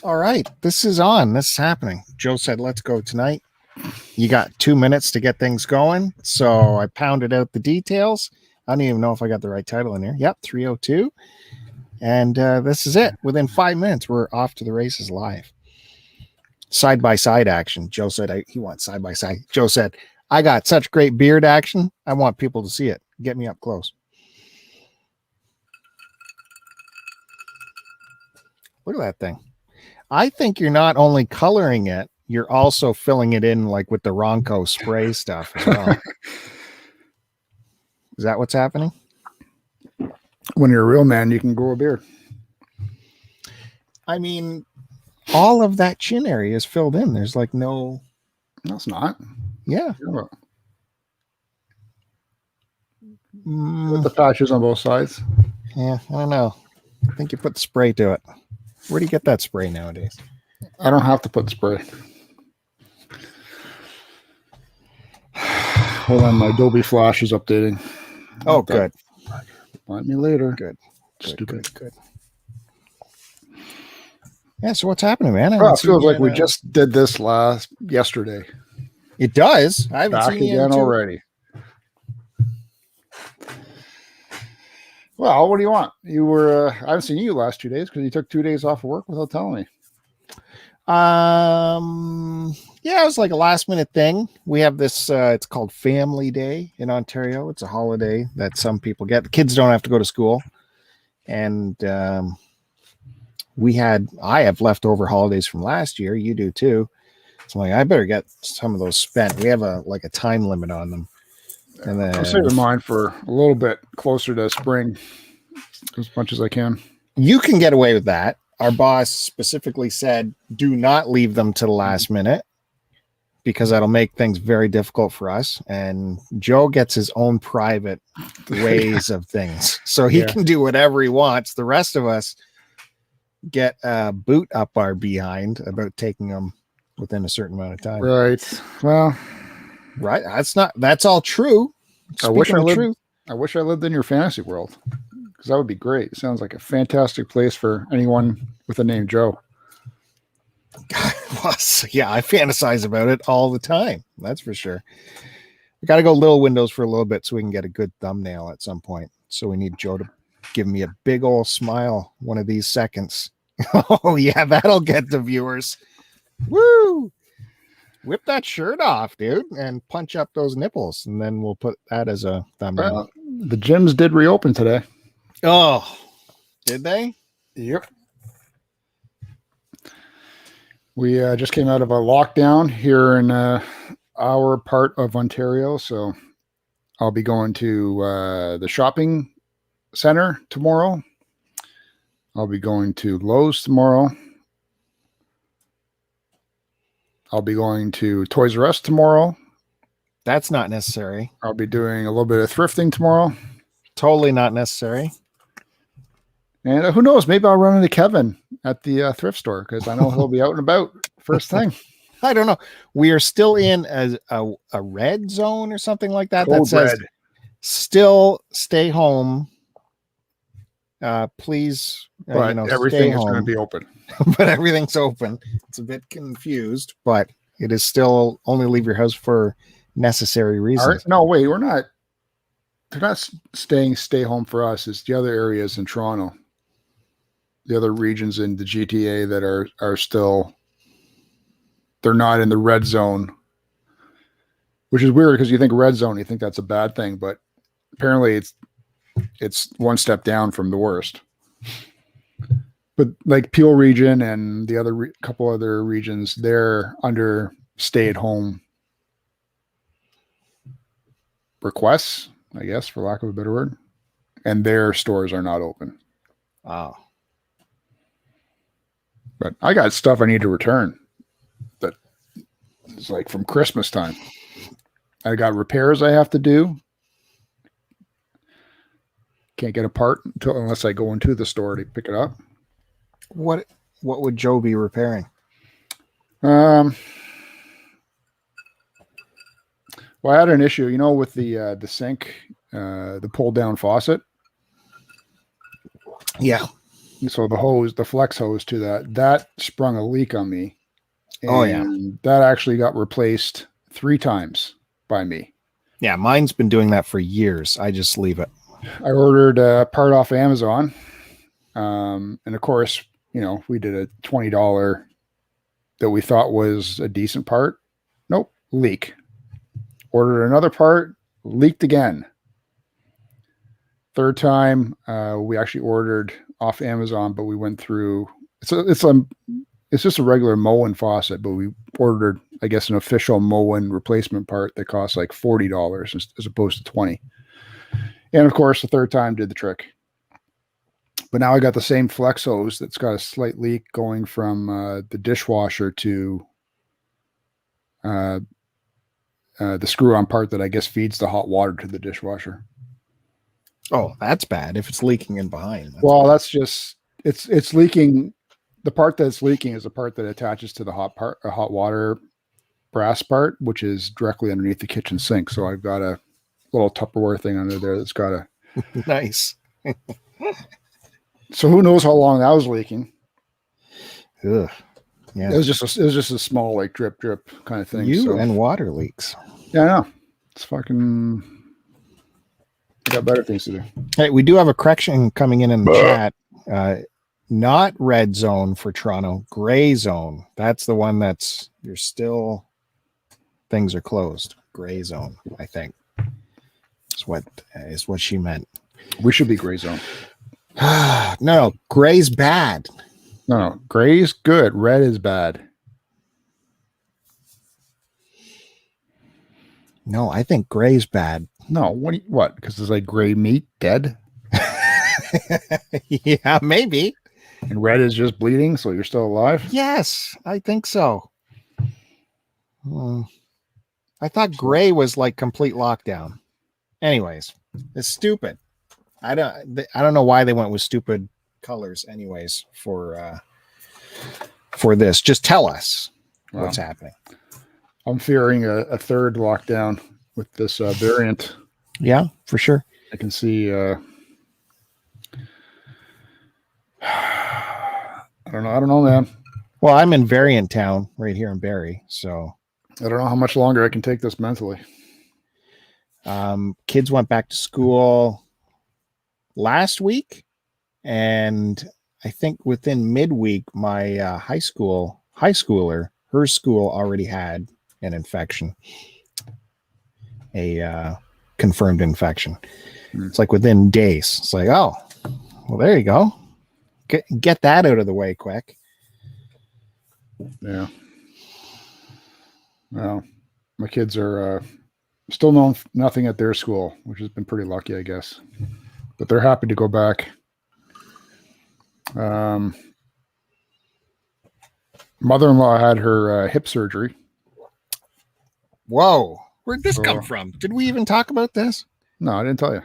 All right, this is on. This is happening. Joe said, let's go tonight. You got 2 minutes to get things going. So I pounded out the details. I don't even know if I got the right title in here. Yep, 302. And this is it. Within 5 minutes, we're off to the races live. Side-by-side action. Joe said he wants side-by-side. Joe said, I got such great beard action. I want people to see it. Get me up close. Look at that thing. I think you're not only coloring it, you're also filling it in like with the Ronco spray stuff as well. Is that what's happening? When you're a real man, you can grow a beard. I mean, all of that chin area is filled in. There's like no... No, it's not. Yeah. With the patches on both sides. Yeah, I don't know. I think you put the spray to it. Where do you get that spray nowadays? I don't have to put spray. Hold on, my Adobe Flash is updating. Oh, good. Find me later. Good. Stupid. Good. Yeah, so what's happening, man? It feels like we just did this yesterday. It does. I haven't Back seen you again already. Well, what do you want? You were I haven't seen you the last 2 days because you took 2 days off of work without telling me. Yeah, it was like a last minute thing. We have this it's called Family Day in Ontario. It's a holiday that some people get. The kids don't have to go to school. And I have leftover holidays from last year. You do too. So I'm like, I better get some of those spent. We have a time limit on them. And then I'll save mine for a little bit closer to spring, as much as I can. You can get away with that. Our boss specifically said, do not leave them to the last minute because that'll make things very difficult for us. And Joe gets his own private ways of things. So he can do whatever he wants. The rest of us get a boot up our behind about taking them within a certain amount of time. Right. Well, right. That's all true. I wish I lived in your fantasy world because that would be great. It sounds like a fantastic place for anyone with the name Joe. Yeah, I fantasize about it all the time. That's for sure. We got to go little windows for a little bit so we can get a good thumbnail at some point. So we need Joe to give me a big old smile one of these seconds. Oh, yeah, that'll get the viewers. Woo! Whip that shirt off, dude, and punch up those nipples, and then we'll put that as a thumbnail. Well, the gyms did reopen today. Oh, did they? Yep. We just came out of a lockdown here in our part of Ontario, so I'll be going to the shopping center tomorrow. I'll be going to Lowe's tomorrow. I'll be going to Toys R Us tomorrow. That's not necessary. I'll be doing a little bit of thrifting tomorrow. Totally not necessary. And who knows? Maybe I'll run into Kevin at the thrift store because I know he'll be out and about first thing. I don't know. We are still in a red zone or something like that. Cold that says red. Still stay home. Please, but everything is going to be open. But everything's open. It's a bit confused, but it is still only leave your house for necessary reasons. Right. No, wait, we're not. They're not stay home for us. It's the other areas in Toronto, the other regions in the GTA that are still. They're not in the red zone, which is weird because you think red zone, you think that's a bad thing, but apparently it's one step down from the worst. But like Peel region and the other couple other regions, they're under stay-at-home requests, I guess, for lack of a better word. And their stores are not open. Wow. But I got stuff I need to return that is like from Christmas time. I got repairs I have to do. Can't get a part unless I go into the store to pick it up. What would Joe be repairing? Well, I had an issue, with the sink, the pull down faucet. Yeah. So the flex hose to that sprung a leak on me. And Oh, yeah. that actually got replaced 3 times by me. Yeah, mine's been doing that for years. I just leave it. I ordered a part off Amazon. And of course, we did a $20 that we thought was a decent part. Nope, leak. Ordered another part, leaked again. Third time, we actually ordered off Amazon, but we went through. It's just a regular Moen faucet, but we ordered, I guess, an official Moen replacement part that costs like $40 as opposed to $20. And of course, the third time did the trick. But now I got the same flex hose that's got a slight leak going from the dishwasher to the screw-on part that I guess feeds the hot water to the dishwasher. Oh, that's bad. If it's leaking in behind. That's just it's leaking. The part that's leaking is the part that attaches to the hot water brass part, which is directly underneath the kitchen sink. So I've got a little Tupperware thing under there that's got a nice. So who knows how long that was leaking? Ugh. Yeah. It was just a small like drip kind of thing. And water leaks. Yeah, I know. It's fucking. I got better things to do. Hey, we do have a correction coming in the chat. Not red zone for Toronto, gray zone. That's the one things are closed. Gray zone, I think. Is what she meant. We should be gray zone. No, gray's bad. No, gray's good. Red is bad. No, I think gray's bad. No, what? Because it's like gray meat dead? Yeah, maybe. And red is just bleeding, so you're still alive? Yes, I think so. I thought gray was like complete lockdown. Anyways, it's stupid. I don't know why they went with stupid colors anyways for this. Just tell us what's happening. I'm fearing a third lockdown with this variant. Yeah, for sure. I can see I don't know, man. Well, I'm in variant town right here in Barrie, so I don't know how much longer I can take this mentally. Kids went back to school last week, and I think within midweek, my high schooler, her school already had an infection, a confirmed infection. It's like within days. It's like, oh, well, there you go. Get that out of the way quick. Yeah. Well, my kids are still know nothing at their school, which has been pretty lucky, I guess. But they're happy to go back. Mother-in-law had her hip surgery. Whoa. Where'd this come from? Did we even talk about this? No, I didn't tell you.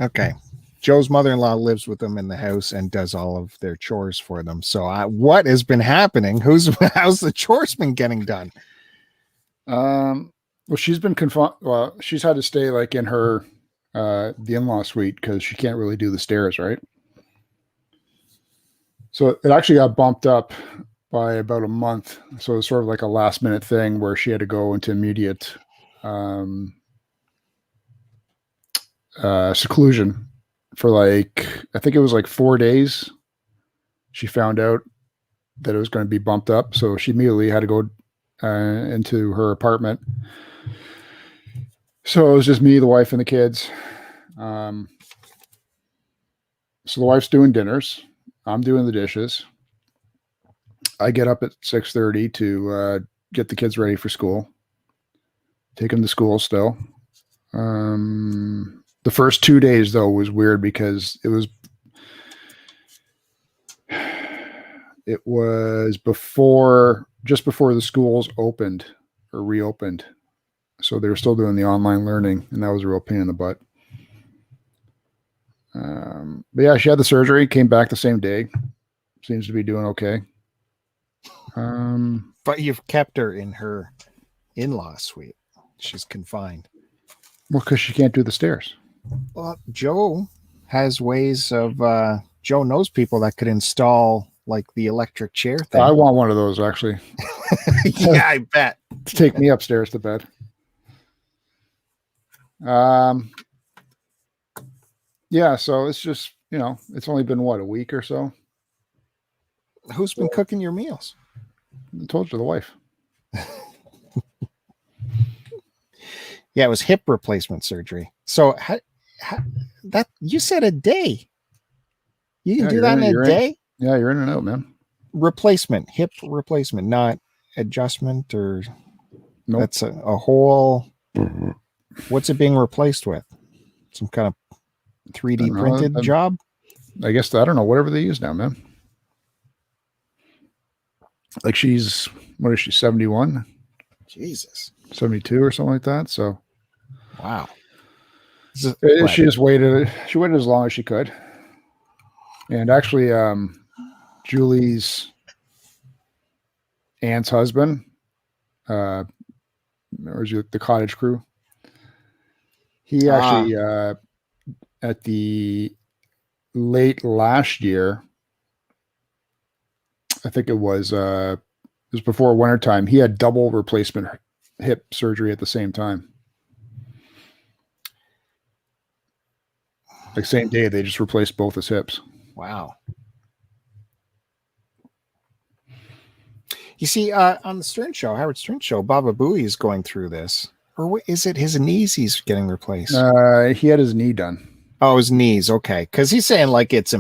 Okay. Joe's mother-in-law lives with them in the house and does all of their chores for them. So what has been happening? How's the chores been getting done? Well, she's been confined. Well, she's had to stay like in her the in-law suite because she can't really do the stairs, right? So it actually got bumped up by about a month. So it's sort of like a last minute thing where she had to go into immediate seclusion for like, I think it was like 4 days. She found out that it was going to be bumped up. So she immediately had to go into her apartment. So it was just me, the wife, and the kids. So the wife's doing dinners. I'm doing the dishes. I get up at 6:30 to get the kids ready for school. Take them to school still. The first 2 days, though, was weird because it was just before the schools opened or reopened. So they were still doing the online learning, and that was a real pain in the butt. But yeah, she had the surgery, came back the same day. Seems to be doing okay. But you've kept her in her in-law suite. She's confined. Well, because she can't do the stairs. Well, Joe has ways of Joe knows people that could install like the electric chair thing. I want one of those actually. Yeah, I bet. To take me upstairs to bed. Yeah, so it's just, it's only been what, a week or so? Who's been cooking your meals? I told you, the wife. Yeah, it was hip replacement surgery. So that you said a day. You can do that in a day? Yeah, you're in and out, man. Hip replacement, not adjustment or nope. That's a whole. What's it being replaced with? Some kind of 3D printed job? I guess, I don't know, whatever they use now, man. Like what is she, 71? Jesus. 72 or something like that. So, wow. She just waited. She waited as long as she could. And actually, Julie's aunt's husband, or is it the cottage crew? He actually, at the late last year, I think it was before wintertime, he had double replacement hip surgery at the same time. Like same day, they just replaced both his hips. Wow. You see, on the Howard Stern show, Baba Booey is going through this. Or is it his knees he's getting replaced? He had his knee done. Oh, his knees. Okay. Because he's saying like it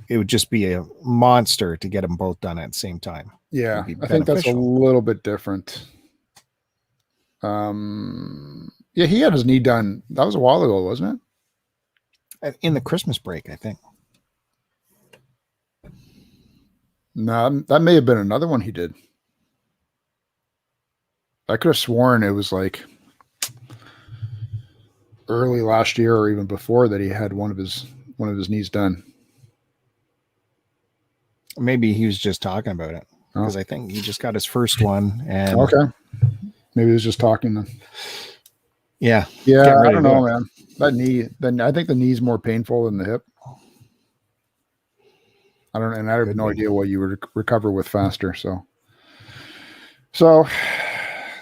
would just be a monster to get them both done at the same time. Yeah, I think that's a little bit different. Yeah, he had his knee done. That was a while ago, wasn't it? In the Christmas break, I think. No, that may have been another one he did. I could have sworn it was like early last year or even before that he had one of his knees done. Maybe he was just talking about it because I think he just got his first one. And okay, maybe he was just talking then. Yeah, I don't know, man. That knee, then I think the knee's more painful than the hip. I don't, and I have no idea what you would recover with faster. So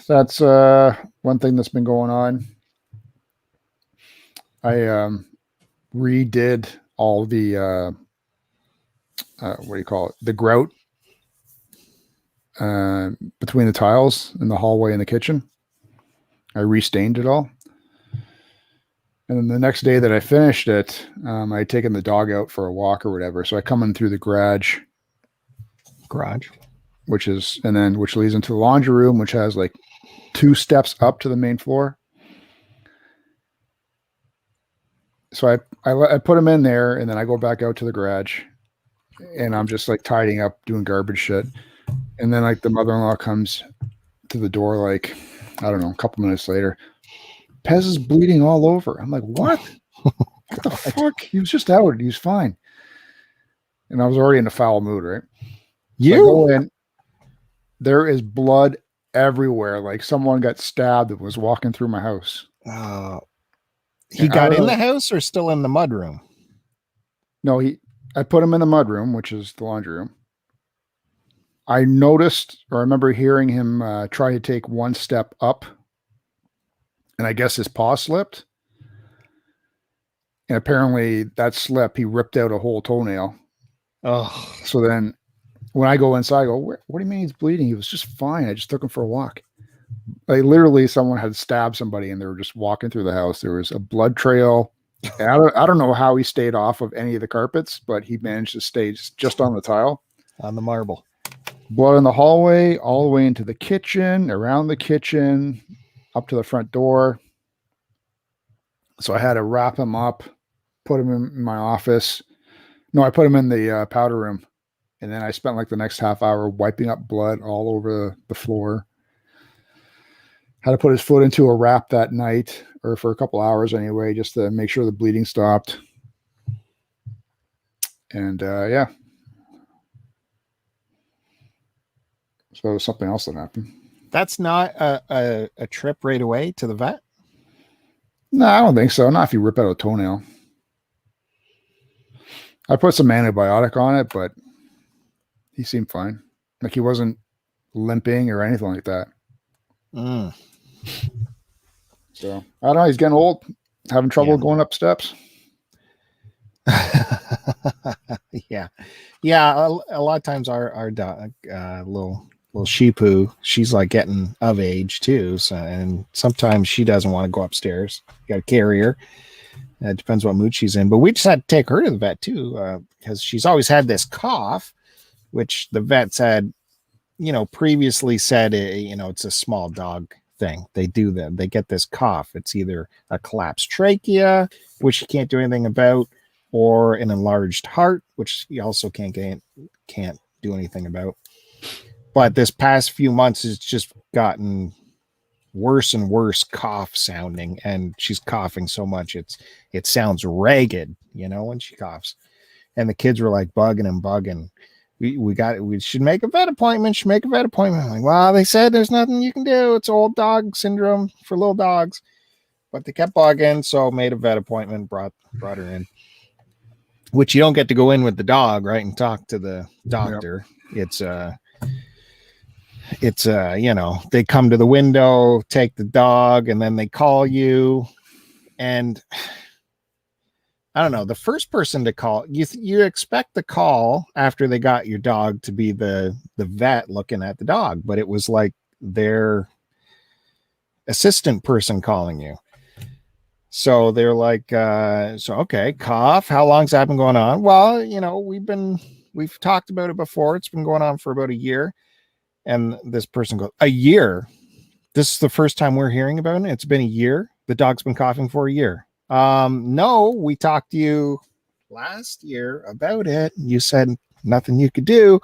that's one thing that's been going on. I redid all the what do you call it? The grout between the tiles in the hallway and the kitchen. I restained it all. And then the next day that I finished it, I had taken the dog out for a walk or whatever. So I come in through the garage, which leads into the laundry room, which has like 2 steps up to the main floor. So I put him in there, and then I go back out to the garage, and I'm just like tidying up, doing garbage shit. And then like the mother-in-law comes to the door, like, I don't know, a couple minutes later. Pez is bleeding all over. I'm like, what? What the fuck? He was just out. He was fine. And I was already in a foul mood, right? So I go in. There is blood everywhere. Like someone got stabbed that was walking through my house. He got in the house or still in the mudroom? No, I put him in the mudroom, which is the laundry room. I noticed, or I remember hearing him try to take one step up. And I guess his paw slipped. And apparently that slip, he ripped out a whole toenail. Oh. So then when I go inside, I go, what do you mean he's bleeding? He was just fine. I just took him for a walk. Like literally someone had stabbed somebody and they were just walking through the house. There was a blood trail. And I don't know how he stayed off of any of the carpets, but he managed to stay just on the tile. On the marble. Blood in the hallway, all the way into the kitchen, around the kitchen, up to the front door. So I had to wrap him up, put him in my office. No, I put him in the powder room. And then I spent like the next half hour wiping up blood all over the floor. Had to put his foot into a wrap that night, or for a couple hours anyway, just to make sure the bleeding stopped. And yeah. So something else that happened. That's not a trip right away to the vet? No, I don't think so. Not if you rip out a toenail. I put some antibiotic on it, but he seemed fine. Like he wasn't limping or anything like that. Mm. So I don't know. He's getting old, having trouble going up steps. Yeah. A lot of times our dog, little sheepoo, she's like getting of age too. So, and sometimes she doesn't want to go upstairs. You got to carry her. It depends what mood she's in. But we just had to take her to the vet too, because she's always had this cough, which the vet said, previously said, it's a small dog thing. They do that. They get this cough. It's either a collapsed trachea, which you can't do anything about, or an enlarged heart, which you also can't do anything about. But this past few months, it's just gotten worse and worse cough sounding, and she's coughing so much it sounds ragged, when she coughs. And the kids were like bugging. We should make a vet appointment. I'm like, well, they said there's nothing you can do. It's old dog syndrome for little dogs. But they kept bugging, so made a vet appointment, brought her in. Which you don't get to go in with the dog, right, and talk to the doctor. Yep. It's they come to the window, take the dog, and then they call you. And I don't know, the first person to call, you expect the call after they got your dog to be the vet looking at the dog, but it was like their assistant person calling you. So they're like, okay, cough. How long's that been going on? Well, we've talked about it before. It's been going on for about a year. And this person goes, a year? This is the first time we're hearing about it. It's been a year. The dog's been coughing for a year. No, we talked to you last year about it. You said nothing you could do.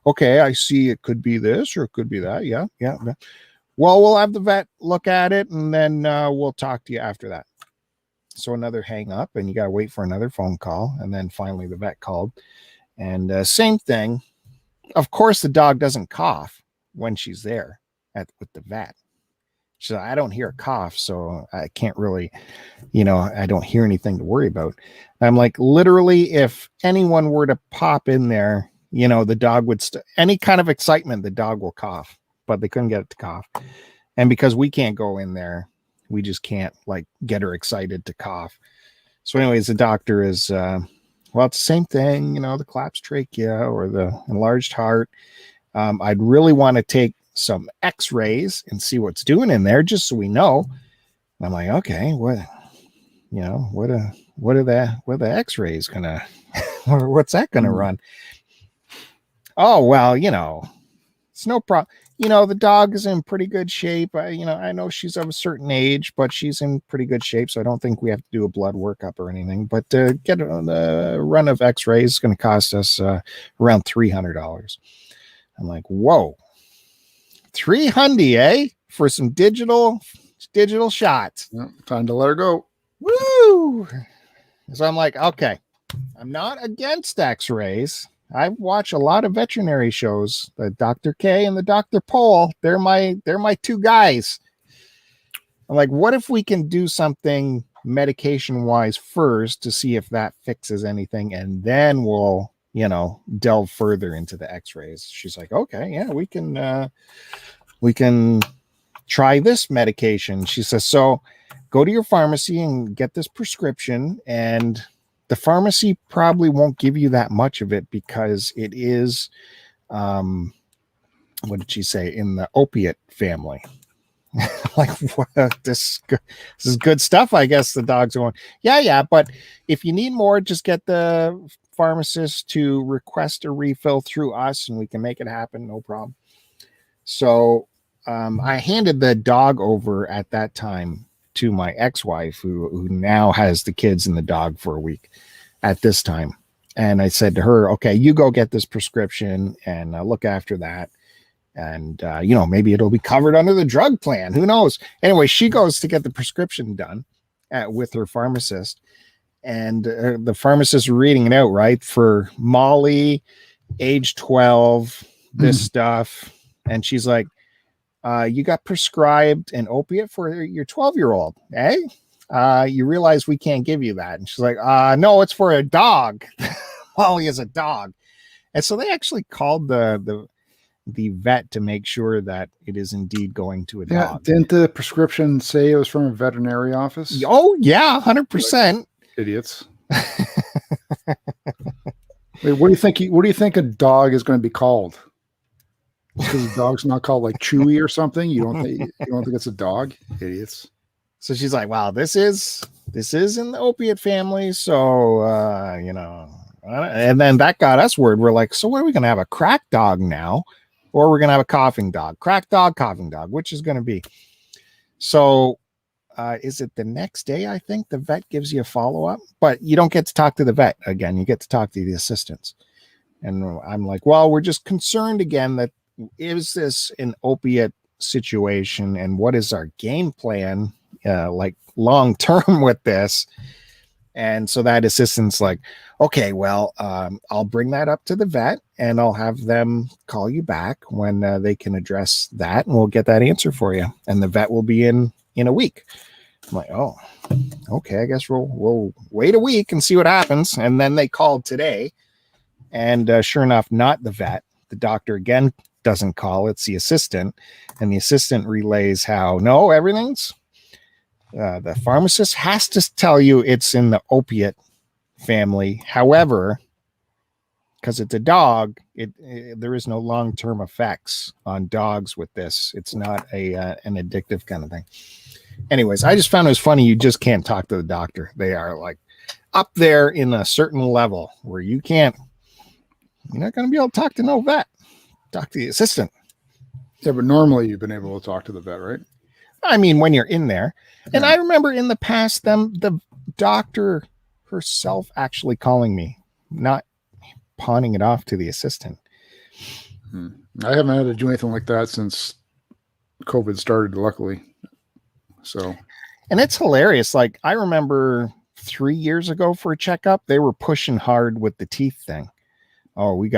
Okay, I see. It could be this or it could be that. Yeah. Well, we'll have the vet look at it and then we'll talk to you after that. So another hang up, and you got to wait for another phone call. And then finally the vet called, and same thing. Of course, the dog doesn't cough when she's there with the vet. So I don't hear a cough, so I can't really, I don't hear anything to worry about. I'm like, literally, if anyone were to pop in there, the dog would, any kind of excitement, the dog will cough, but they couldn't get it to cough. And because we can't go in there, we just can't get her excited to cough. So anyways, the doctor is, it's the same thing, the collapsed trachea or the enlarged heart. I'd really want to take some x-rays and see what's doing in there just so we know. I'm like, okay, what are the x-rays gonna what's that gonna run? Oh, well, it's no problem. The dog is in pretty good shape. I know she's of a certain age, but she's in pretty good shape, so I don't think we have to do a blood workup or anything. But to get the run of x-rays is going to cost us around $300. I'm like, whoa, $300, eh? For some digital shots. Yep, time to let her go. Woo! So I'm like, okay, I'm not against x-rays. I watch a lot of veterinary shows, the Dr. K and the Dr. Pole. They're my two guys. I'm like, what if we can do something medication wise first to see if that fixes anything, and then we'll, delve further into the x-rays. She's like, okay, yeah, we can try this medication. She says, so go to your pharmacy and get this prescription, and the pharmacy probably won't give you that much of it because it is, what did she say, in the opiate family. Like, what? This is good stuff. I guess the dogs are going, yeah. But if you need more, just get the pharmacist to request a refill through us and we can make it happen. No problem. So I handed the dog over at that time to my ex-wife who now has the kids and the dog for a week at this time. And I said to her, okay, you go get this prescription and look after that. And, maybe it'll be covered under the drug plan. Who knows? Anyway, she goes to get the prescription done with her pharmacist. And the pharmacist reading it out, right? For Molly, age 12, this stuff. And she's like, you got prescribed an opiate for your 12-year-old, eh? You realize we can't give you that. And she's like, no, it's for a dog. well, he has a dog. And so they actually called the vet to make sure that it is indeed going to a Yeah, dog. didn't the prescription say it was from a veterinary office? Oh yeah, 100%. Idiots. Wait, what do you think? What do you think a dog is going to be called? Because the dog's not called like Chewy or something. You don't think it's a dog? Idiots. So she's like, "Wow, this is in the opiate family." So and then that got us word. We're like, "So what are we going to have, a crack dog now, or we're going to have a coughing dog? Crack dog, coughing dog. Which is going to be?" So is it the next day? I think the vet gives you a follow-up, but you don't get to talk to the vet again. You get to talk to the assistants. And I'm like, well, we're just concerned again that is this an opiate situation, and what is our game plan, like long term with this? And so that assistant's like, okay, well, I'll bring that up to the vet and I'll have them call you back when they can address that, and we'll get that answer for you. And the vet will be in a week. I'm like, oh, okay, I guess we'll wait a week and see what happens. And then they called today, and sure enough, not the vet. The doctor again doesn't call. It's the assistant, and the assistant relays how no, everything's. The pharmacist has to tell you it's in the opiate family. However, because it's a dog, there is no long-term effects on dogs with this. It's not an addictive kind of thing. Anyways, I just found it was funny. You just can't talk to the doctor. They are like up there in a certain level where you're not going to be able to talk to no vet. Talk to the assistant. Yeah, but normally you've been able to talk to the vet, right? I mean, when you're in there. And I remember in the past, the doctor herself actually calling me, not pawning it off to the assistant. I haven't had to do anything like that since COVID started, luckily. So, and it's hilarious. Like, I remember 3 years ago for a checkup, they were pushing hard with the teeth thing. Oh, we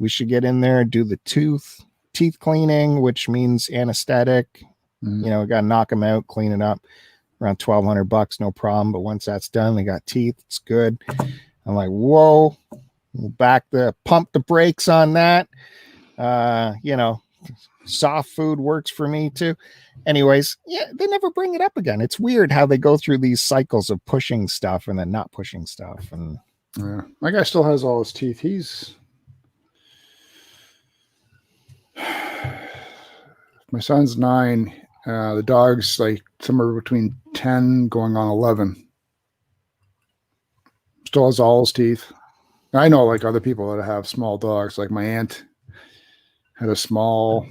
should get in there, do the teeth cleaning, which means anesthetic. We got to knock them out, clean it up. Around $1,200, no problem. But once that's done, they got teeth. It's good. I'm like, whoa, pump the brakes on that. Soft food works for me too. Anyways, yeah, they never bring it up again. It's weird how they go through these cycles of pushing stuff and then not pushing stuff. And yeah, my guy still has all his teeth. My son's 9. The dog's like somewhere between 10 going on 11. Still has all his teeth. I know like other people that have small dogs, like my aunt had a small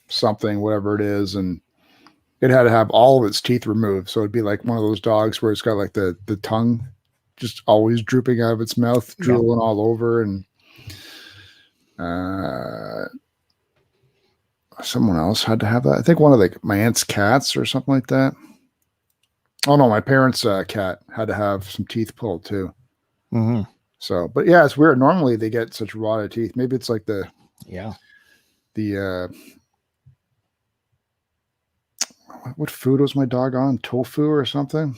something, whatever it is, and it had to have all of its teeth removed. So it'd be like one of those dogs where it's got like the tongue just always drooping out of its mouth, drooling all over. And someone else had to have that. I think one of like my aunt's cats or something like that. Oh no, my parents' cat had to have some teeth pulled too. Mm-hmm. So, but yeah, it's weird. Normally they get such rotted teeth. Maybe it's like the what food was my dog on? Tofu or something?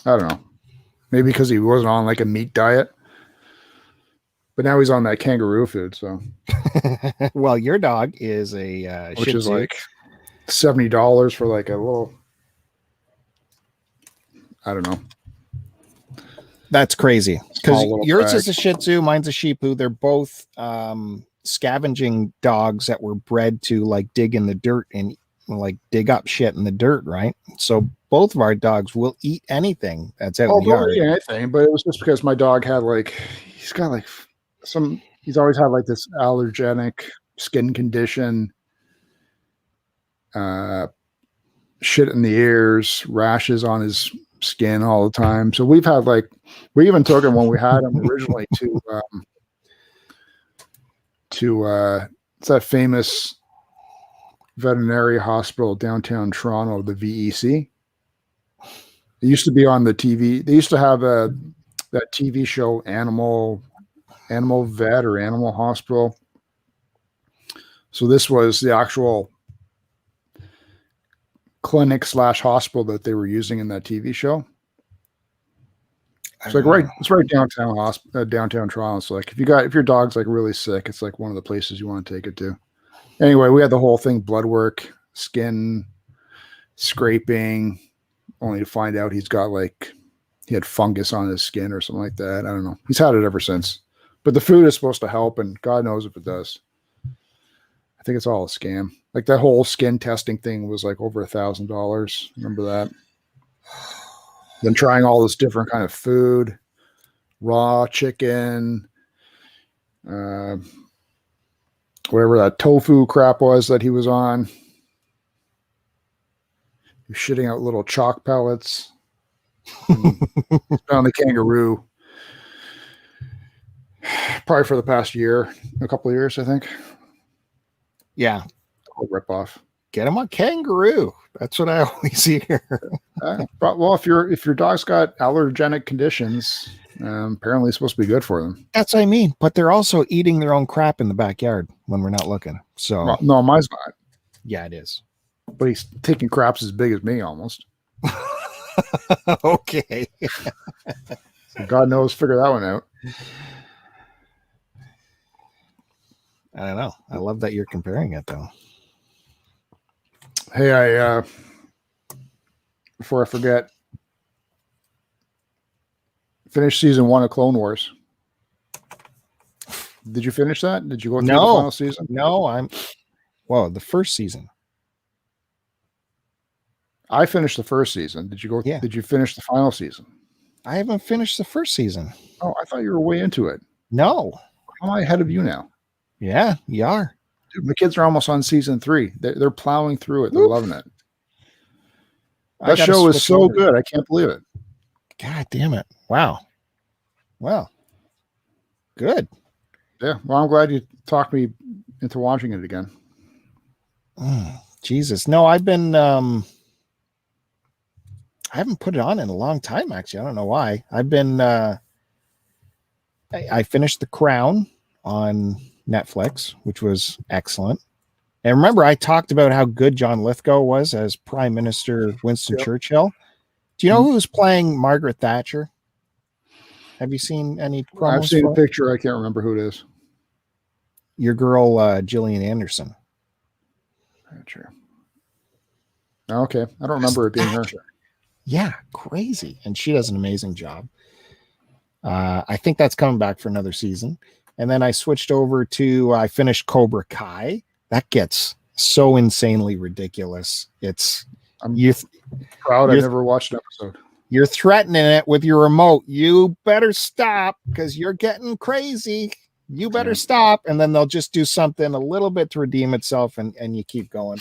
I don't know. Maybe because he wasn't on like a meat diet. But now he's on that kangaroo food. So, well, your dog is a which is like $70 for like a little. I don't know. That's crazy because yours bag. is a Shih Tzu, mine's a Shih Tzu. They're both scavenging dogs that were bred to like dig in the dirt and like dig up shit in the dirt, right? So both of our dogs will eat anything that's out in the yard. Eat anything, but it was just because my dog had like he's always had like this allergenic skin condition, shit in the ears, rashes on his skin all the time. So we even took him when we had him originally to it's that famous veterinary hospital downtown Toronto, the VEC. It used to be on the TV. They used to have that TV show Animal Vet or Animal Hospital. So this was the actual clinic / hospital that they were using in that TV show. It's like right downtown downtown Toronto. So like if your dog's like really sick, it's like one of the places you want to take it to. Anyway, we had the whole thing, blood work, skin scraping, only to find out he had fungus on his skin or something like that. I don't know. He's had it ever since. But the food is supposed to help, and God knows if it does. I think it's all a scam. Like that whole skin testing thing was like over $1,000. Remember that? Then trying all this different kind of food, raw chicken, whatever that tofu crap was that he was on. He was shitting out little chalk pellets. On the kangaroo. Probably for the past year, a couple of years, I think. Yeah. A rip off. Get him on kangaroo. That's what I always hear. Well, if your dog's got allergenic conditions, apparently it's supposed to be good for them. That's what I mean. But they're also eating their own crap in the backyard when we're not looking. So well, no, mine's not. Yeah, it is. But he's taking craps as big as me almost. Okay. So God knows, figure that one out. I don't know. I love that you're comparing it though. Hey, I before I forget, finished season 1 of Clone Wars. Did you finish that? Did you go through the final season? No, the first season. I finished the first season. Did you go? Yeah. Did you finish the final season? I haven't finished the first season. Oh, I thought you were way into it. No. How am I ahead of you now? Yeah, you are. Dude, my kids are almost on season 3. They're plowing through it. They're loving it. That show is so good. I can't believe it. God damn it. Wow. Well, good. Yeah. Well, I'm glad you talked me into watching it again. Jesus. No, I've been, I haven't put it on in a long time, actually. I don't know why. I've been, I finished The Crown on Netflix, which was excellent. And remember, I talked about how good John Lithgow was as Prime Minister Winston Churchill. Do you know who's playing Margaret Thatcher? Have you seen any promos? I've seen a picture. I can't remember who it is. Your girl, Gillian Anderson. Thatcher. Okay. I don't remember it being her. Yeah, crazy. And she does an amazing job. I think that's coming back for another season. And then I switched over to, I finished Cobra Kai. That gets so insanely ridiculous. I'm proud I never watched an episode. You're threatening it with your remote. You better stop because you're getting crazy. You better stop. And then they'll just do something a little bit to redeem itself and you keep going.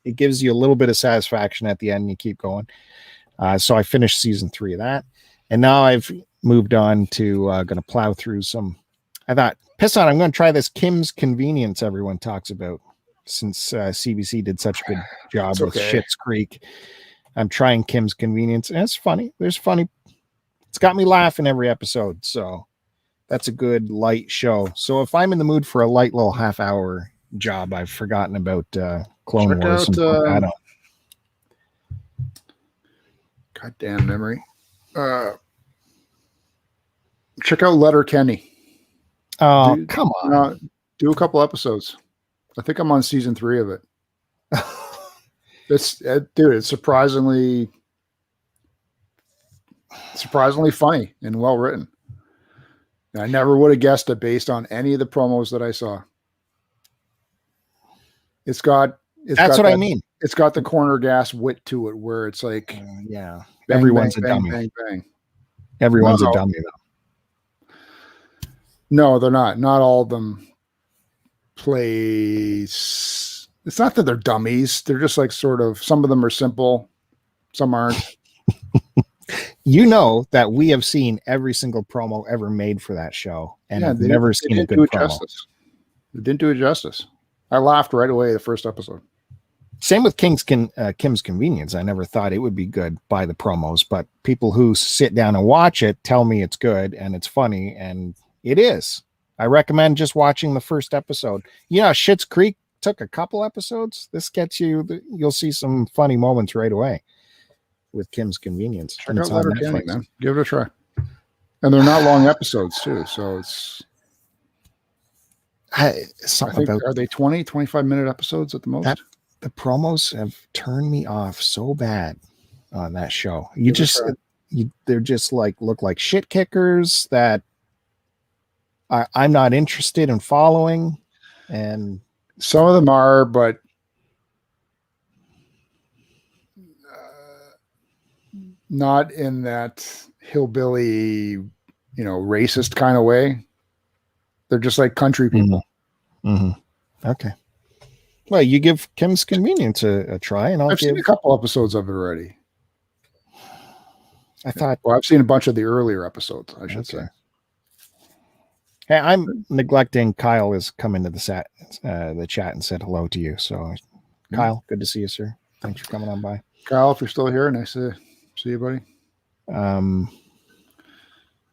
It gives you a little bit of satisfaction at the end. And you keep going. So I finished season 3 of that. And now I've moved on to going to plow through some. I thought, piss on, I'm going to try this Kim's Convenience everyone talks about since CBC did such a good job with Schitt's Creek. I'm trying Kim's Convenience, and it's funny. It's got me laughing every episode, so that's a good light show. So if I'm in the mood for a light little half-hour job, I've forgotten about Clone Wars. Goddamn memory. Check out Letterkenny. Oh, come on. Do a couple episodes. I think I'm on season 3 of it. It's surprisingly funny and well written. I never would have guessed it based on any of the promos that I saw. I mean. It's got the corner gas wit to it, where it's like, bang, everyone's bang, a dummy. Bang, bang. Everyone's a dummy, though. No, they're not. Not all of them play. It's not that they're dummies. They're just like sort of. Some of them are simple, some aren't. You know that we have seen every single promo ever made for that show, and I've never seen a good promo. They didn't do it justice. I laughed right away the first episode. Same with Kim's Convenience. I never thought it would be good by the promos, but people who sit down and watch it tell me it's good and it's funny, and it is. I recommend just watching the first episode. Schitt's Creek took a couple episodes. This gets you'll see some funny moments right away with Kim's Convenience. Check out Letterkenny, man. Give it a try. And they're not long episodes too. So it's, I Something think, about are they 20, 25-minute episodes at the most? the promos have turned me off so bad on that show. They're just like, look like shit kickers that I'm not interested in following. And some of them are, but not in that hillbilly, racist kind of way. They're just like country people. Mm-hmm. Okay. Well, you give Kim's Convenience a try, and I've seen a couple episodes of it already. I've seen a bunch of the earlier episodes, I should say. Hey, I'm neglecting. Kyle has come into the chat and said hello to you. So, Kyle, good to see you, sir. Thanks for coming on by. Kyle, if you're still here, nice to see you, buddy. Oh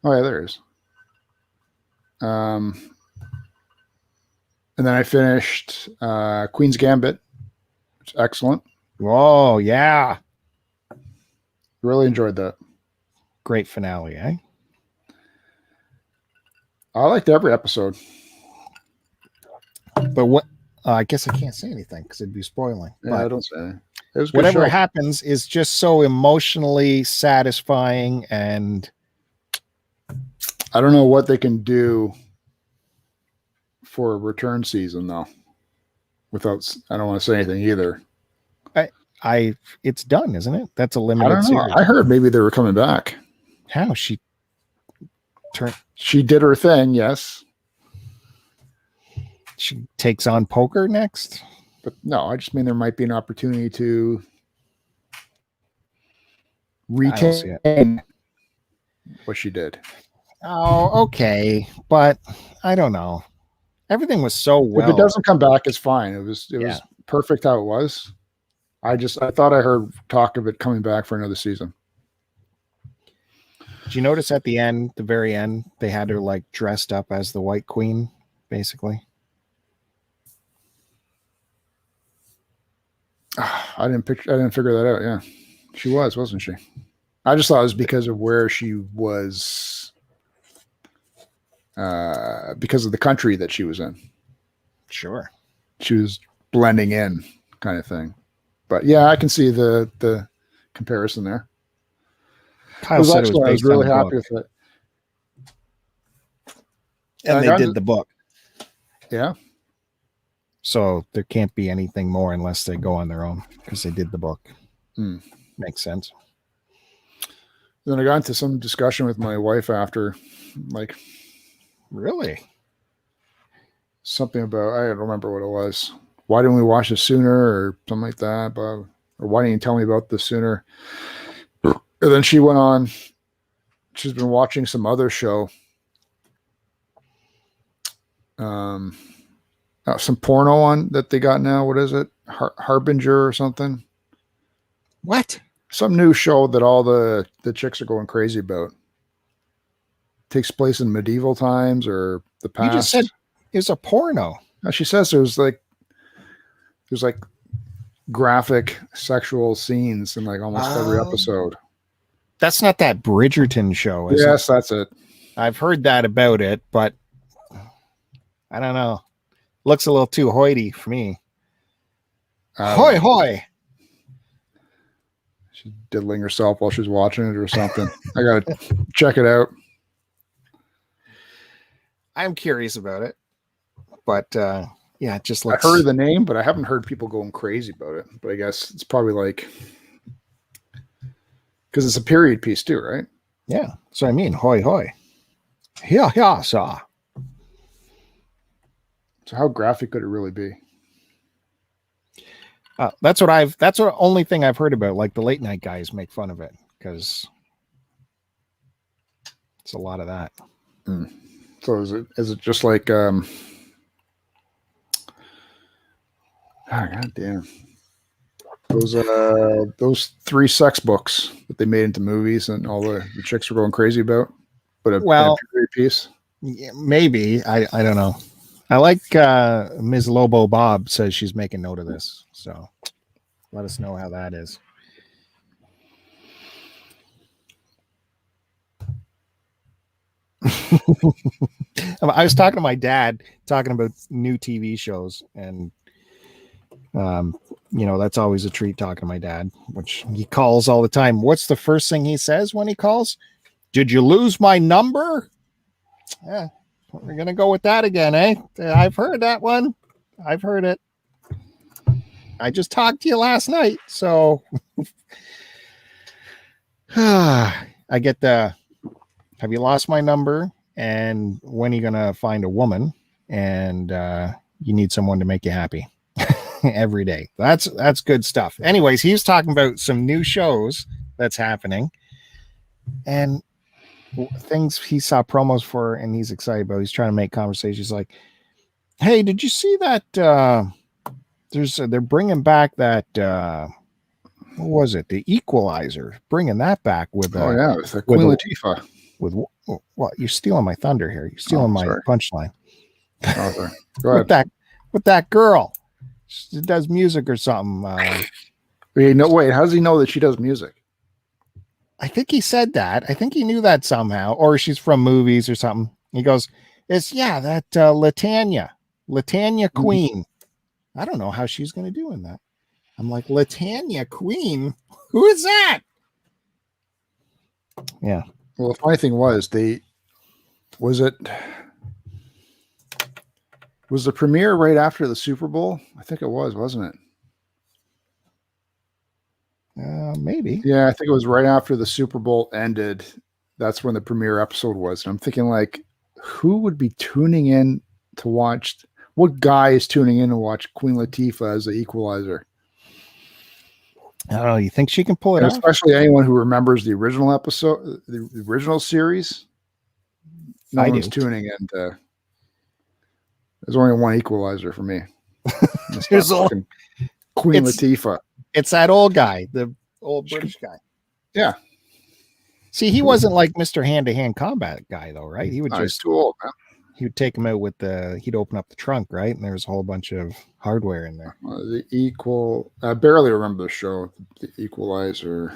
yeah, there is. And then I finished Queen's Gambit. It's excellent. Whoa, yeah. Really enjoyed that. Great finale, eh? I liked every episode. But what? I guess I can't say anything because it'd be spoiling. Yeah, I don't say anything. It was whatever happens is just so emotionally satisfying, and I don't know what they can do for a return season though. I don't want to say anything either. It's done, isn't it? That's a limited series. I heard maybe they were coming back. How she did her thing, yes. She takes on poker next. But no, I just mean there might be an opportunity to retain what she did. Oh, okay. But I don't know. Everything was so well. If it doesn't come back, it's fine. It was perfect how it was. I thought I heard talk of it coming back for another season. Did you notice at the very end, they had her like dressed up as the White Queen, basically? I didn't figure that out. Yeah, she was, wasn't she? I just thought it was because of where she was, because of the country that she was in. Sure, she was blending in, kind of thing. But yeah, I can see the comparison there. Kyle said it was I was really happy with it. And they did the book. Yeah. So there can't be anything more unless they go on their own because they did the book. Makes sense. Then I got into some discussion with my wife after, like, really? Something about, I don't remember what it was. Why didn't we watch this sooner or something like that? Or why didn't you tell me about this sooner? And then she went on, she's been watching some other show. Some porno on that they got now. What is it? Harbinger or something? What? Some new show that all the chicks are going crazy about. Takes place in medieval times or the past. You just said it's a porno. Now she says there's like graphic sexual scenes in like almost every episode. That's not that Bridgerton show, is it? Yes, that's it. I've heard that about it, but I don't know. Looks a little too hoity for me. Hoy hoy. She's diddling herself while she's watching it or something. I gotta check it out. I'm curious about it, but yeah, just like I heard the name, but I haven't heard people going crazy about it. But I guess it's probably like because it's a period piece too, right? Yeah. So I mean, hoy hoy. Yeah, saw. So how graphic could it really be? That's the only thing I've heard about. Like the late night guys make fun of it because it's a lot of that. So is it just like oh, God damn. Those 3 sex books that they made into movies and all the chicks were going crazy about, but a period piece. Yeah, maybe I don't know. I like Ms. Lobo Bob says she's making note of this, so let us know how that is. I was talking to my dad, talking about new TV shows, and that's always a treat talking to my dad, which he calls all the time. What's the first thing he says when he calls? Did you lose my number? Yeah, we're gonna go with that again, eh? I've heard that one. I've heard it. I just talked to you last night, so I get the. Have you lost my number? And when are you gonna find a woman? And you need someone to make you happy every day. That's good stuff. Anyways, he was talking about some new shows that's happening, and things he saw promos for, and he's excited about. He's trying to make conversations like, hey, did you see that they're bringing back that what was it, the Equalizer, bringing that back with with Queen Latifah. With what? You're stealing my thunder here. You're stealing my punchline. Oh, sorry. Go ahead. with that girl, she does music or something. Wait, how does he know that she does music? I think he said that. I think he knew that somehow, or she's from movies or something. He goes, "It's that Latanya Queen." I don't know how she's going to do in that. I'm like, Latanya Queen? Who is that? Yeah. Well, the funny thing was, was the premiere right after the Super Bowl? I think it was, wasn't it? Maybe. Yeah, I think it was right after the Super Bowl ended. That's when the premiere episode was. And I'm thinking, like, who would be tuning in to watch? What guy is tuning in to watch Queen Latifah as the Equalizer? I don't know. You think she can pull it off? Especially anyone who remembers the original episode, the original series. No one's tuning in. There's only one Equalizer for me. There's Queen Latifah. It's that old guy, the old British guy. Yeah. See, he wasn't like Mr. Hand-to-hand combat guy, though, right? He would he's too old, man. He would take him out with he'd open up the trunk, right? And there was a whole bunch of hardware in there. I barely remember the show, The Equalizer.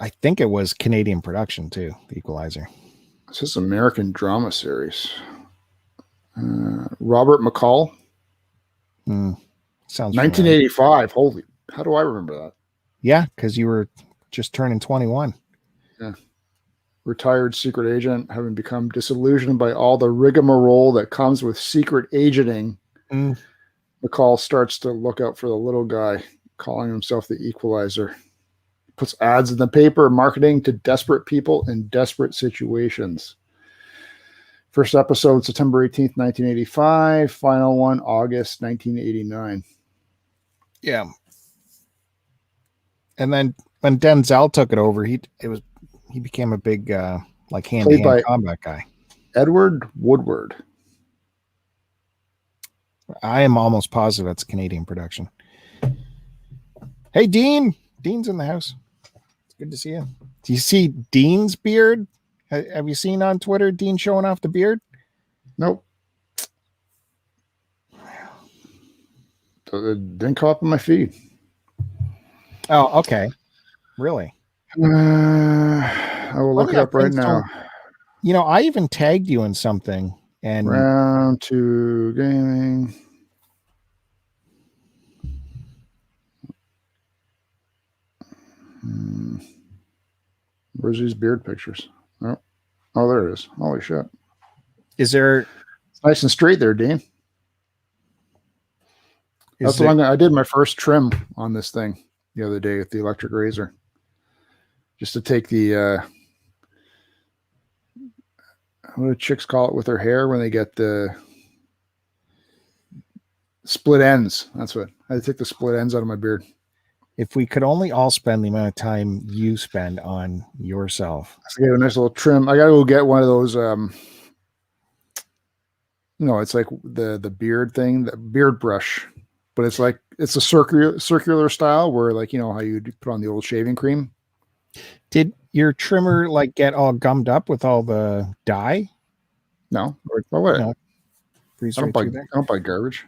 I think it was Canadian production, too, The Equalizer. It's this American drama series. Robert McCall. Sounds 1985. Holy, how do I remember that? Yeah, because you were just turning 21. Yeah. Retired secret agent, having become disillusioned by all the rigmarole that comes with secret agenting, McCall starts to look out for the little guy, calling himself the Equalizer. Puts ads in the paper, marketing to desperate people in desperate situations. First episode, September 18th, 1985. Final one, August 1989. Yeah. And then when Denzel took it over, he became a big hand-to-hand combat guy. Edward Woodward. I am almost positive that's Canadian production. Hey, Dean. Dean's in the house. It's good to see you. Do you see Dean's beard? Have you seen on Twitter Dean showing off the beard? Nope. It didn't come up on my feed. Oh, okay. Really? I will look it up right now. I even tagged you in something. And Round 2 gaming. Where's these beard pictures? Oh, there it is. Holy shit. Is there... It's nice and straight there, Dean. That's the one I did my first trim on this thing the other day with the electric razor. Just to take the... what do chicks call it with their hair when they get the split ends? That's what. I had to take the split ends out of my beard. If we could only all spend the amount of time you spend on yourself. I get a nice little trim. I got to go get one of those. It's like the beard thing, the beard brush, but it's a circular style where, how you put on the old shaving cream. Did your trimmer get all gummed up with all the dye? No. Or what? No. I don't buy garbage.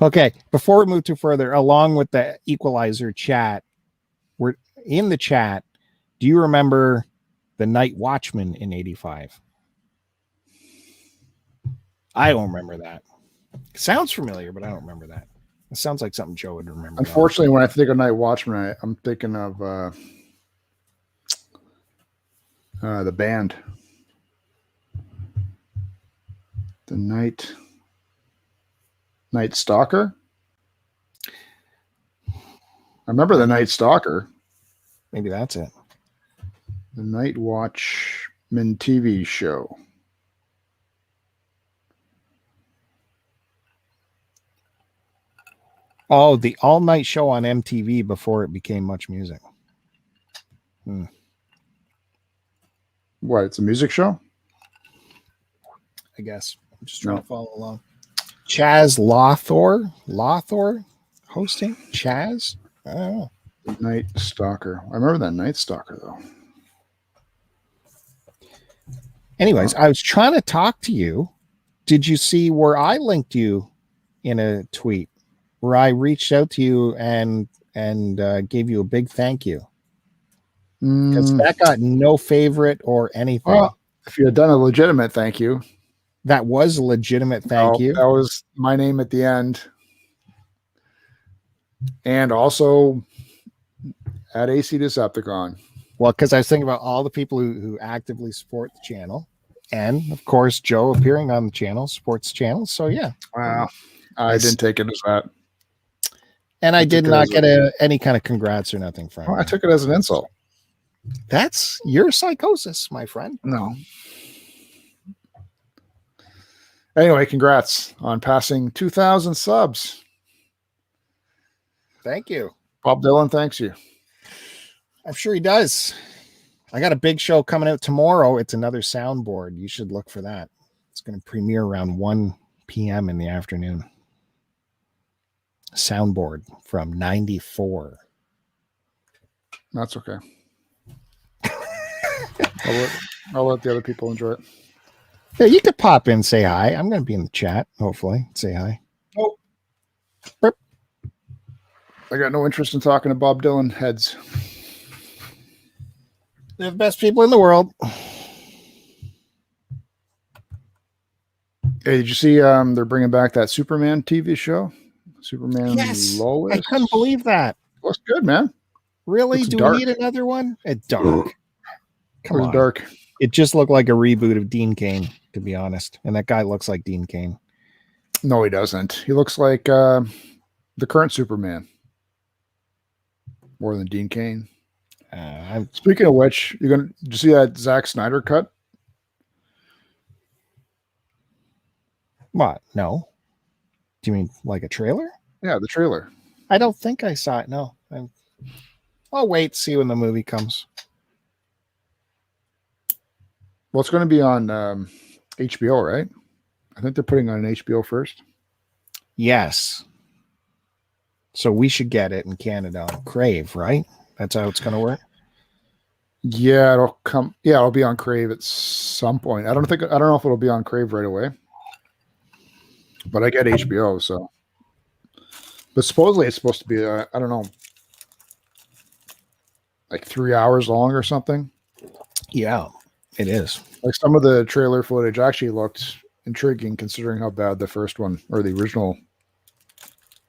Okay, before we move too further, along with the Equalizer chat, we're in the chat. Do you remember The Night Watchman in 85. I don't remember that. It sounds familiar, but I don't remember that. It sounds like something Joe would remember. Unfortunately, when I think of Night Watchman, I'm thinking of the band. The Night Stalker. I remember the Night Stalker. Maybe that's it. The Night Watchman TV show. Oh, the all-night show on MTV before it became Much Music. What? It's a music show? I guess. I'm just trying to follow along. Chaz Lothor hosting? Chaz? I don't know. Night Stalker. I remember that Night Stalker, though. Anyways, I was trying to talk to you. Did you see where I linked you in a tweet? Where I reached out to you and gave you a big thank you. Because that got no favorite or anything. Well, if you had done a legitimate thank you. That was a legitimate thank you. That was my name at the end. And also at AC Decepticon. Well, because I was thinking about all the people who actively support the channel. And, of course, Joe appearing on the channel supports the channel. So, yeah. Wow. I didn't take it as that. And I did not get any kind of congrats or nothing from you. I took it as an insult. That's your psychosis, my friend. No. Anyway, congrats on passing 2,000 subs. Thank you. Bob Dylan thanks you. I'm sure he does. I got a big show coming out tomorrow. It's another soundboard. You should look for that. It's going to premiere around 1 p.m. in the afternoon. Soundboard from 94. That's okay. I'll let the other people enjoy it. Yeah, you could pop in, say hi. I'm going to be in the chat, hopefully. Say hi. Oh. Burp. I got no interest in talking to Bob Dylan heads. They're the best people in the world. Hey, did you see they're bringing back that Superman TV show? Superman Lois? I couldn't believe that. Looks good, man. Really? Looks Do dark. we need another one? It's dark. Come on. Dark. It just looked like a reboot of Dean Cain, to be honest. And that guy looks like Dean Cain. No, he doesn't. He looks like the current Superman. More than Dean Cain. Speaking of which, did you see that Zack Snyder cut? What? No. Do you mean like a trailer? Yeah, the trailer. I don't think I saw it. No. I'll wait, see when the movie comes. Well, it's going to be on HBO, right? I think they're putting on HBO first. Yes. So we should get it in Canada on Crave, right? That's how it's going to work. Yeah, it'll come. Yeah, it'll be on Crave at some point. I don't know if it'll be on Crave right away. But I get HBO, so. But supposedly it's supposed to be, I don't know, like 3 hours long or something. Yeah, it is. Like some of the trailer footage actually looked intriguing considering how bad the first one or the original.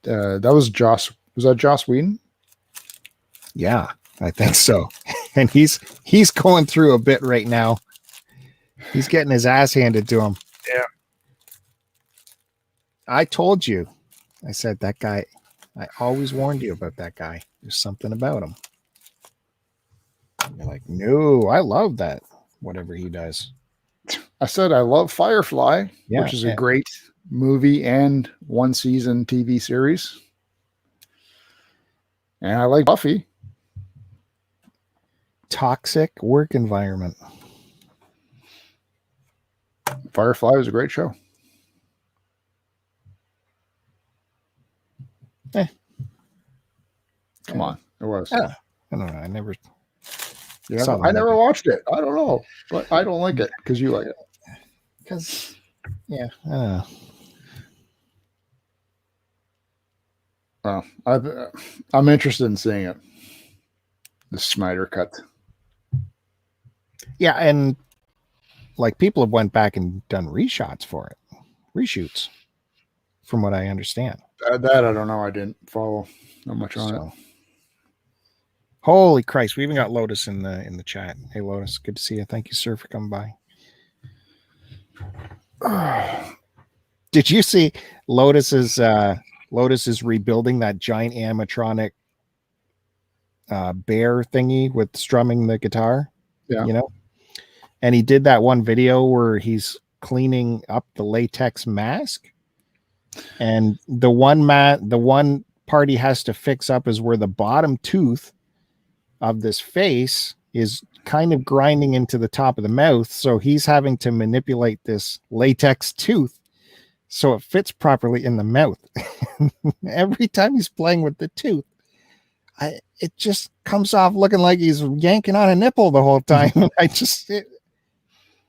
That was Joss. Was that Joss Whedon? Yeah, I think so. And he's going through a bit right now. He's getting his ass handed to him. Yeah. I told you. I said that guy. I always warned you about that guy. There's something about him. You're like, no, I love that. Whatever he does. I said I love Firefly, yeah, which is a great movie and one season TV series. And I like Buffy. Toxic work environment. Firefly was a great show. Come on, it was. Yeah. I don't know. I never. Yeah, I never watched it. I don't know, but I don't like it because you like it. Because, yeah, I don't know. Well, I'm interested in seeing it. The Snyder cut. Yeah, and like people have went back and done reshoots for it, reshoots, from what I understand. That I don't know. I didn't follow not much on it. Holy Christ, we even got Lotus in the chat. Hey Lotus, good to see you. Thank you, sir, for coming by. Did you see Lotus is rebuilding that giant animatronic bear thingy with strumming the guitar? Yeah. You know? And he did that one video where he's cleaning up the latex mask. And the one part he has to fix up is where the bottom tooth of this face is kind of grinding into the top of the mouth. So he's having to manipulate this latex tooth so it fits properly in the mouth. Every time he's playing with the tooth, it just comes off looking like he's yanking on a nipple the whole time.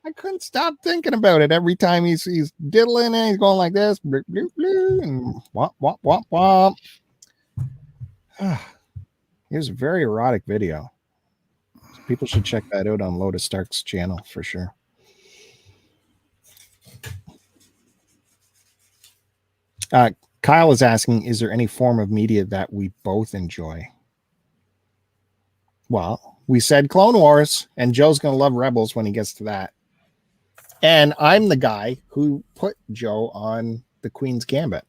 I couldn't stop thinking about it. Every time he's diddling and he's going like this, bloop, bloop, bloop, and womp, womp, womp, womp. It was a very erotic video. People should check that out on Lotus Stark's channel for sure. Kyle is asking, is there any form of media that we both enjoy? Well, we said Clone Wars, and Joe's going to love Rebels when he gets to that. And I'm the guy who put Joe on the Queen's Gambit.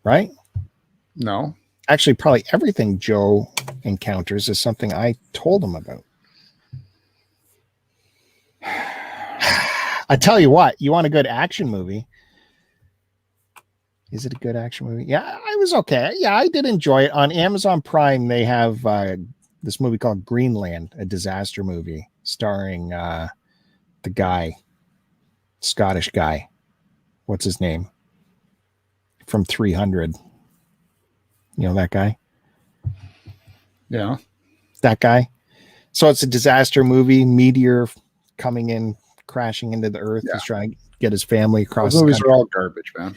Right? No. Actually, probably everything Joe encounters is something I told him about. I tell you what, you want a good action movie? Is it a good action movie? Yeah, it was okay. Yeah, I did enjoy it. On Amazon Prime, they have this movie called Greenland, a disaster movie starring the guy, Scottish guy. What's his name? From 300. You know that guy? Yeah. That guy. So it's a disaster movie, meteor coming in, crashing into the earth. Yeah. He's trying to get his family across. Those movies are all garbage, man.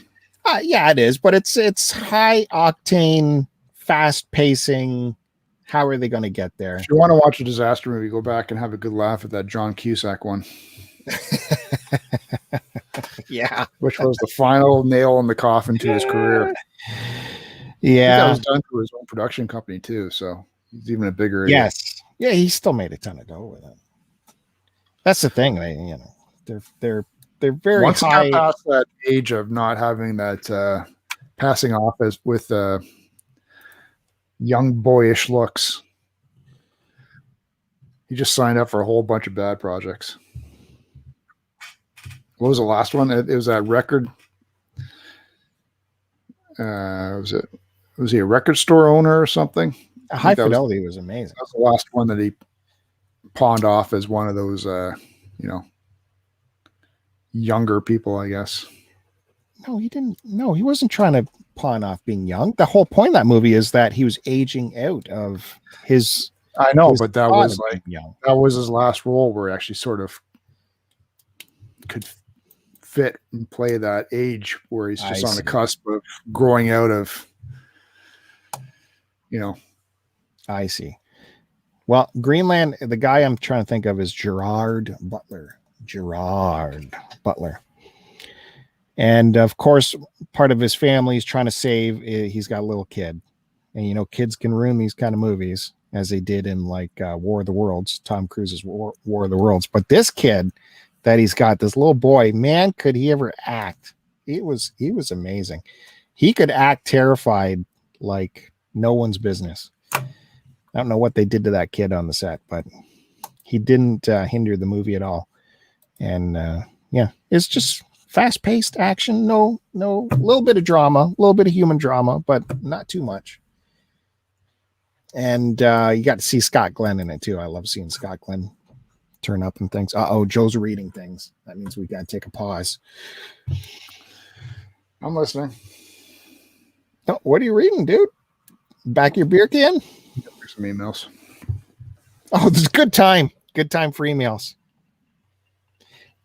Yeah, it is, but it's high octane, fast pacing. How are they going to get there? If you want to watch a disaster movie, go back and have a good laugh at that John Cusack one. Yeah. Which was the final nail in the coffin to his career. Yeah. That was done through his own production company too, so he's even a bigger idiot. Yes. Yeah, he still made a ton of dough with it. That's the thing. They're very once high. he got past that age of not having that passing off as with young boyish looks, he just signed up for a whole bunch of bad projects. What was the last one? It was that record. Was he a record store owner or something? High Fidelity was amazing. That was the last one that he pawned off as one of those, younger people, I guess. No, he didn't. No, he wasn't trying to pawn off being young. The whole point of that movie is that he was aging out of his. I know, but that was like young. That was his last role where he actually sort of could fit and play that age where he's just on the cusp of growing out of, I see. Well, Greenland, the guy I'm trying to think of is Gerard Butler. And of course, part of his family is trying to save. He's got a little kid, and kids can ruin these kind of movies, as they did in like War of the Worlds, Tom Cruise's War of the Worlds. But this kid that he's got, this little boy, man, could he ever act? He was amazing. He could act terrified like no one's business. I don't know what they did to that kid on the set, but he didn't hinder the movie at all. And it's just fast-paced action. No, little bit of drama, a little bit of human drama, but not too much. And you got to see Scott Glenn in it too. I love seeing Scott Glenn turn up and things. Joe's reading things. That means we got to take a pause. I'm listening. Oh, what are you reading, dude? Back your beer can? Some emails. Oh, this is good time. Good time for emails.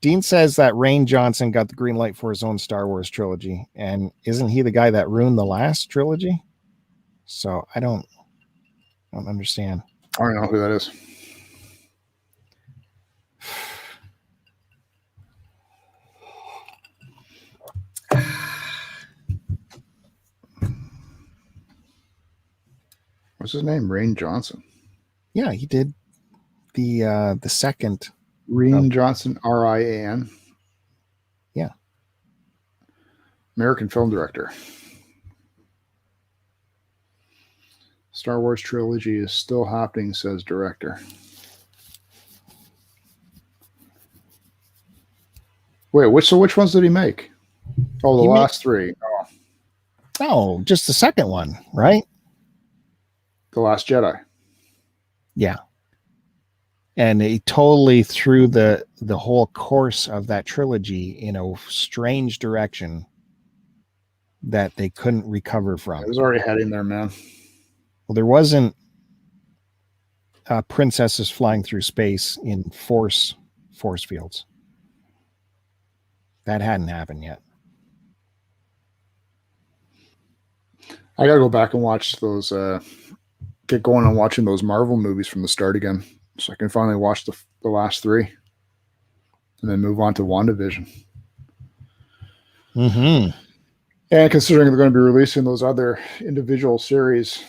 Dean says that Rian Johnson got the green light for his own Star Wars trilogy. And isn't he the guy that ruined the last trilogy? So I don't understand. I don't know who that is. What's his name? Rain Johnson. Yeah, he did the second. Rain Johnson, R-I-A-N. Yeah. American film director. Star Wars trilogy is still happening, says director. Wait, which ones did he make? Oh, the last three. Oh, Oh, just the second one, right? The Last Jedi. Yeah. And he totally threw the whole course of that trilogy in a strange direction that they couldn't recover from. It was already heading there, man. Well, there wasn't princesses flying through space in force fields. That hadn't happened yet. I gotta go back and watch those. Get going on watching those Marvel movies from the start again, so I can finally watch the last three, and then move on to WandaVision. Mm-hmm. And considering they're going to be releasing those other individual series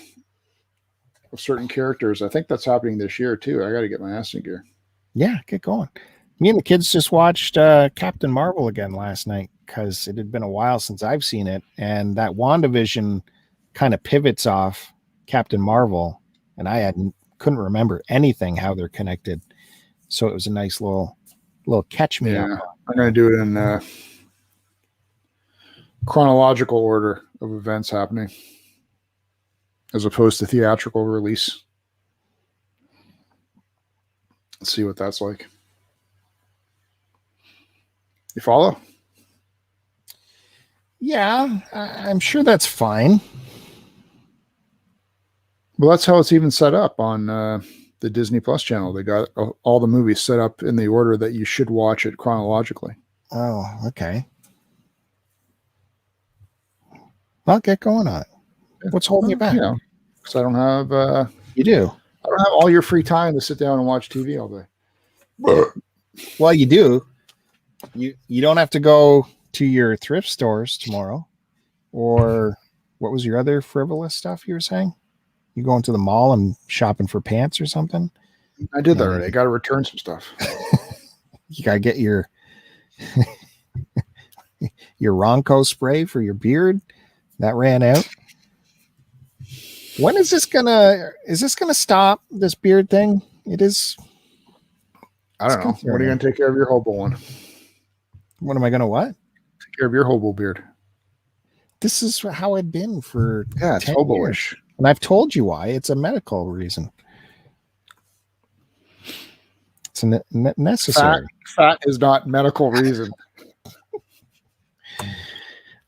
of certain characters, I think that's happening this year too. I got to get my ass in gear. Yeah, get going. Me and the kids just watched Captain Marvel again last night because it had been a while since I've seen it, and that WandaVision kind of pivots off Captain Marvel, and I couldn't remember anything how they're connected. So it was a nice little catch me up. I'm going to do it in chronological order of events happening, as opposed to theatrical release. Let's see what that's like. You follow? Yeah, I'm sure that's fine. Well, that's how it's even set up on the Disney Plus channel. They got all the movies set up in the order that you should watch it chronologically. Oh, okay. Well, get going on it. What's holding you back? Because I don't have. You do. I don't have all your free time to sit down and watch TV all day. Well, you do. You don't have to go to your thrift stores tomorrow, or what was your other frivolous stuff you were saying? You going to the mall and shopping for pants or something? I did that already. I got to return some stuff. You got to get your Ronco spray for your beard. That ran out. When is this gonna stop, this beard thing? It is. I don't know. When are you going to take care of your hobo one? What am I going to what? Take care of your hobo beard. This is how I've been for it's 10 hobo-ish. years. And I've told you why. It's a medical reason. It's necessary. Fat is not medical reason.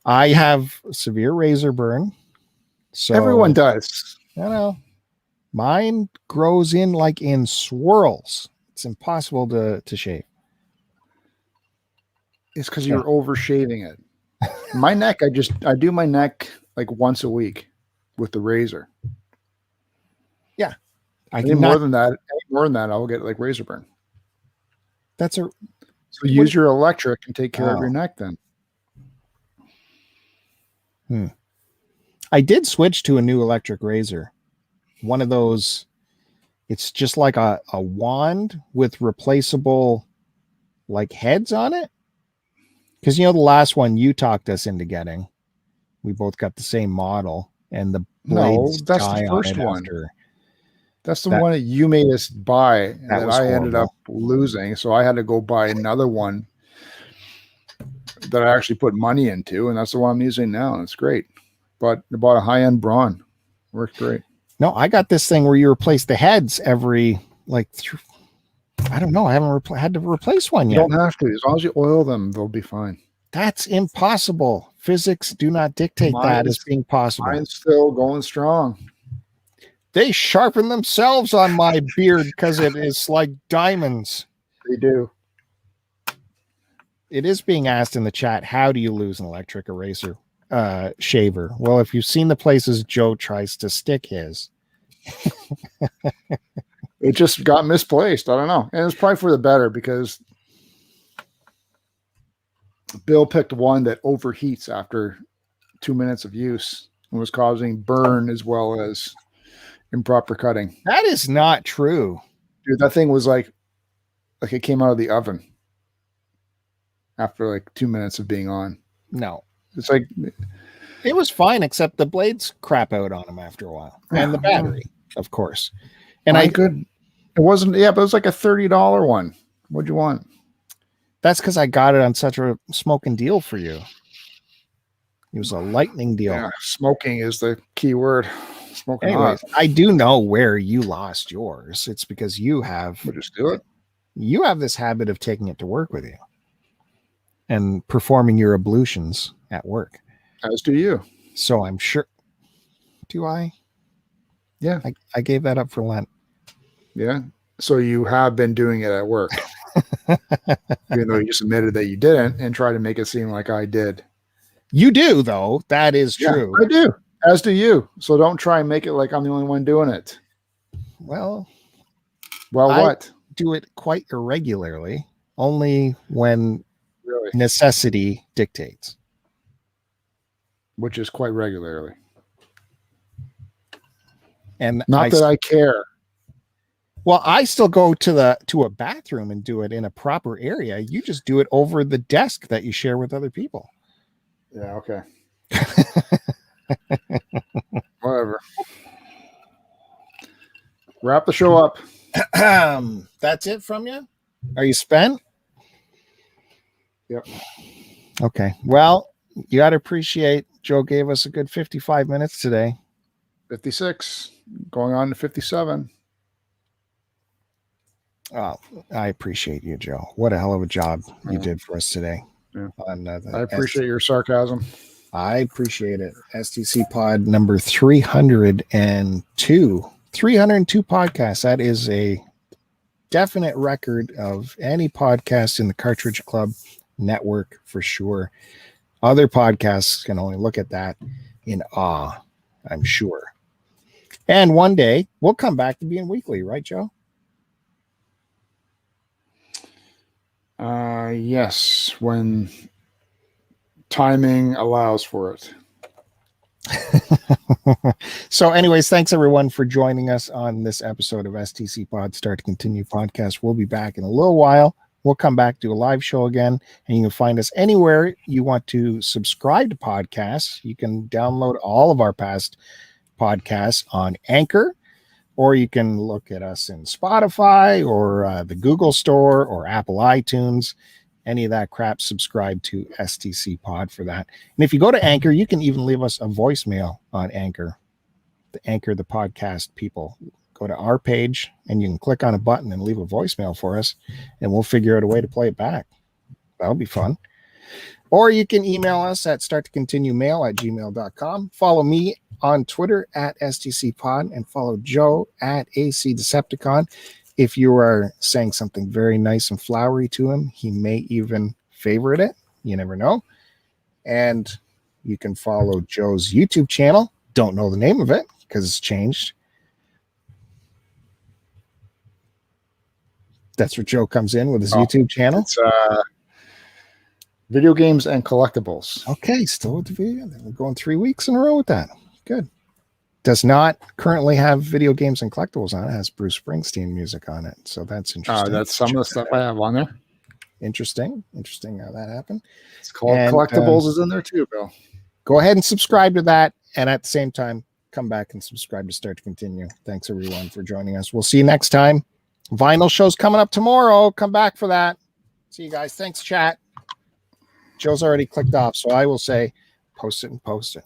I have severe razor burn. So everyone does. I know. Mine grows in like in swirls. It's impossible to shave. It's because you're over shaving it. My neck, I do my neck like once a week with the razor. Yeah. More than that, I'll get like razor burn. So use your electric and take care of your neck then. I did switch to a new electric razor. One of those, it's just like a wand with replaceable like heads on it. Because the last one you talked us into getting, we both got the same model, and the blades. No, that's the first one. That's the one that you made us buy that I ended up losing. So I had to go buy another one that I actually put money into, and that's the one I'm using now, and it's great. But I bought a high-end Braun. Worked great. No, I got this thing where you replace the heads every I don't know. I haven't had to replace one yet. You don't have to. As long as you oil them, they'll be fine. That's impossible. Physics do not dictate that as being possible. Mine's still going strong. They sharpen themselves on my beard because it is like diamonds. They do. It is being asked in the chat, how do you lose an electric eraser shaver? Well, if you've seen the places Joe tries to stick his. It just got misplaced. I don't know. And it's probably for the better because Bill picked one that overheats after 2 minutes of use and was causing burn as well as improper cutting. That is not true. Dude, that thing was like it came out of the oven after like 2 minutes of being on. No. It's like it was fine, except the blades crap out on them after a while. And the battery, of course. And it wasn't, but it was like a $30 one. What'd you want? That's because I got it on such a smoking deal for you. It was a lightning deal. Yeah, smoking is the key word. Smoking. Anyways, hot. I do know where you lost yours. It's because you have. We'll just do it. You have this habit of taking it to work with you and performing your ablutions at work. As do you. So I'm sure. Do I? Yeah. I gave that up for Lent. Yeah. So you have been doing it at work. Even though you just admitted that you didn't and try to make it seem like I did. You do, though. That is true. Yeah, I do. As do you. So don't try and make it like I'm the only one doing it. Well, what? Do it quite irregularly, only when necessity dictates. Which is quite regularly. And not that I care. Well, I still go to a bathroom and do it in a proper area. You just do it over the desk that you share with other people. Yeah, okay. Whatever. Wrap the show up. That's it from you? Are you spent? Yep. Okay. Well, you got to appreciate Joe gave us a good 55 minutes today. 56, going on to 57. Oh, I appreciate you, Joe. What a hell of a job you did for us today. Yeah. I appreciate your sarcasm. I appreciate it. STCPod number 302. 302 podcasts. That is a definite record of any podcast in the Cartridge Club network for sure. Other podcasts can only look at that in awe, I'm sure. And one day we'll come back to being weekly, right, Joe? Yes, when timing allows for it. So anyways, thanks everyone for joining us on this episode of STCPod Start to Continue podcast. We'll be back in a little while. We'll come back to a live show again, and you can find us anywhere you want to subscribe to podcasts. You can download all of our past podcasts on Anchor, or you can look at us in Spotify or the Google Store or Apple iTunes. Any of that crap, subscribe to STCPod for that. And if you go to Anchor, you can even leave us a voicemail on Anchor. The Anchor, the podcast people. Go to our page and you can click on a button and leave a voicemail for us, and we'll figure out a way to play it back. That'll be fun. Or you can email us at starttocontinuemail@gmail.com. Follow me on Twitter at STCPod and follow Joe at AC Decepticon. If you are saying something very nice and flowery to him, he may even favorite it. You never know. And you can follow Joe's YouTube channel. Don't know the name of it because it's changed. That's where Joe comes in with his YouTube channel. It's video games and collectibles. Okay, still with the video. We're going 3 weeks in a row with that. Good. Does not currently have video games and collectibles on it. It has Bruce Springsteen music on it. So that's interesting. That's some of the stuff I have on there. Interesting how that happened. It's called Collectibles is in there too, Bill. Go ahead and subscribe to that. And at the same time, come back and subscribe to Start to Continue. Thanks everyone for joining us. We'll see you next time. Vinyl show's coming up tomorrow. Come back for that. See you guys. Thanks, chat. Joe's already clicked off, so I will say post it and post it.